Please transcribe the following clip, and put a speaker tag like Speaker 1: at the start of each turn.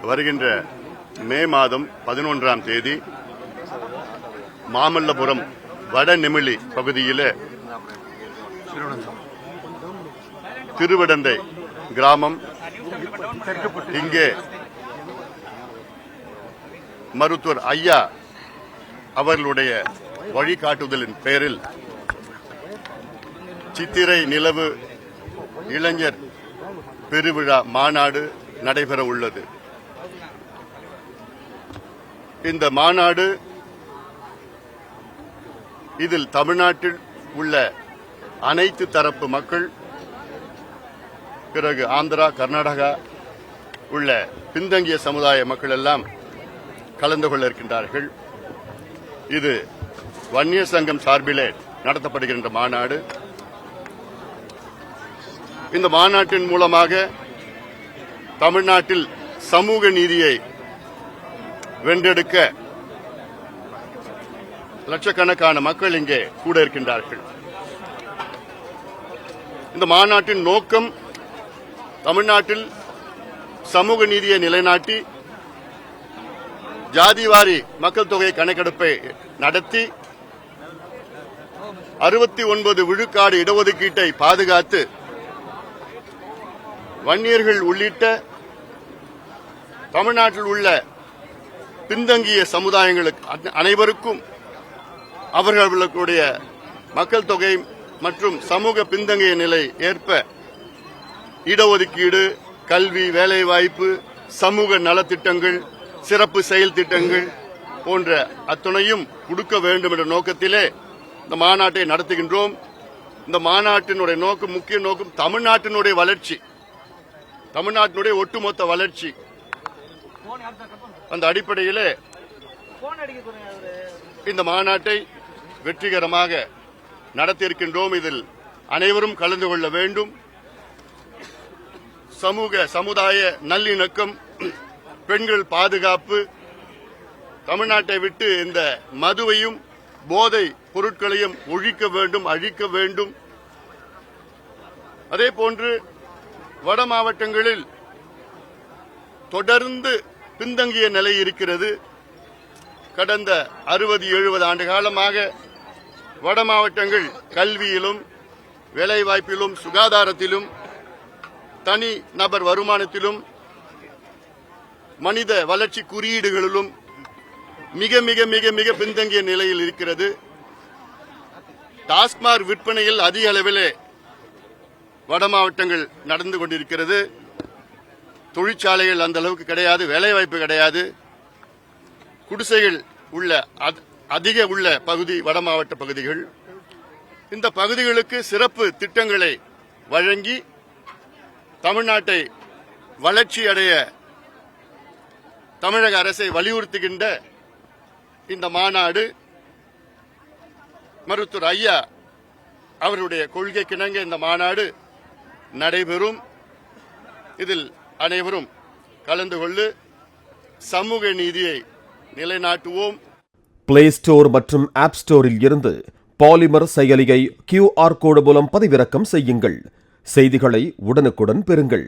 Speaker 1: வருகின்ற மே மாதம் 11ஆம் தேதி மாமல்லபுரம் வடநெமிலி பகுதியில் திருவிடந்தை கிராமம் இங்கே மருத்துவர் ஐயா அவர்களுடைய வழிகாட்டுதலின் பேரில் சித்திரை நிலவு இளைஞர் பெருவிழா மாநாடு நடைபெற உள்ளது. இந்த மாநாடு இதில் தமிழ்நாட்டில் உள்ள அனைத்து தரப்பு மக்கள், பிறகு ஆந்திரா, கர்நாடகா உள்ள பின்தங்கிய சமுதாய மக்கள் எல்லாம் கலந்து கொள்ள இருக்கின்றார்கள். இது வன்னியர் சங்கம் சார்பிலே நடத்தப்படுகின்ற மாநாடு. இந்த மாநாட்டின் மூலமாக தமிழ்நாட்டில் சமூக நீதியை வென்றெடுக்க லட்சக்கணக்கான மக்கள் இங்கே கூட இருக்கின்றார்கள். இந்த மாநாட்டின் நோக்கம் தமிழ்நாட்டில் சமூக நீதியை நிலைநாட்டி ஜாதிவாரி மக்கள் தொகை கணக்கெடுப்பை நடத்தி 69 விழுக்காடு இடஒதுக்கீட்டை பாதுகாத்து வன்னியர்கள் உள்ளிட்ட தமிழ்நாட்டில் உள்ள பின்தங்கிய சமுதாயங்களுக்கு அனைவருக்கும் அவர்களுடைய மக்கள் தொகை மற்றும் சமூக பின்தங்கிய நிலை ஏற்ப இடஒதுக்கீடு, கல்வி, வேலைவாய்ப்பு, சமூக நலத்திட்டங்கள், சிறப்பு செயல் திட்டங்கள் போன்ற அத்துணையும் கொடுக்க வேண்டும் என்ற நோக்கத்திலே இந்த மாநாட்டை நடத்துகின்றோம். இந்த மாநாட்டினுடைய நோக்கம், முக்கிய நோக்கம் தமிழ்நாட்டினுடைய வளர்ச்சி, தமிழ்நாட்டினுடைய ஒட்டுமொத்த வளர்ச்சி. அந்த அடிப்படையிலே இந்த மாநாட்டை வெற்றிகரமாக நடத்தியிருக்கின்றோம். இதில் அனைவரும் கலந்து கொள்ள வேண்டும். சமுதாய நல்லிணக்கம், பெண்கள் பாதுகாப்பு, தமிழ்நாட்டை விட்டு இந்த மதுவையும் போதை பொருட்களையும் ஒழிக்க வேண்டும், அழிக்க வேண்டும். அதே போன்று வட மாவட்டங்களில் தொடர்ந்து பின்தங்கிய நிலை இருக்கிறது. கடந்த 60-70 ஆண்டு காலமாக வட மாவட்டங்கள் கல்வியிலும், வேலைவாய்ப்பிலும், சுகாதாரத்திலும், தனி நபர் வருமானத்திலும், மனித வளர்ச்சி குறியீடுகளிலும் மிக மிக மிக மிக பின்தங்கிய நிலையில் இருக்கிறது. டாஸ்மாக் விற்பனையில் அதிக அளவிலே வட மாவட்டங்கள் நடந்து கொண்டிருக்கிறது. தொழிற்சாலைகள் அந்த அளவுக்கு கிடையாது, வேலைவாய்ப்பு கிடையாது. குடிசைகள் அதிக உள்ள பகுதி வட மாவட்ட பகுதிகள். இந்த பகுதிகளுக்கு சிறப்பு திட்டங்களை வழங்கி தமிழ்நாட்டை வளர்ச்சி அடைய தமிழக அரசை வலியுறுத்துகின்ற இந்த மாநாடு மருத்துவர் ஐயா அவருடைய கொள்கைக்கிணங்க இந்த மாநாடு நடைபெறும். இதில் அனைவரும் கலந்து கொண்டு சமூக நீதியை நிலைநாட்டுவோம்.
Speaker 2: பிளே ஸ்டோர் மற்றும் ஆப் ஸ்டோரில் இருந்து பாலிமர் செயலியை QR கோடு மூலம் பதிவிறக்கம் செய்யுங்கள். செய்திகளை உடனுக்குடன் பெறுங்கள்.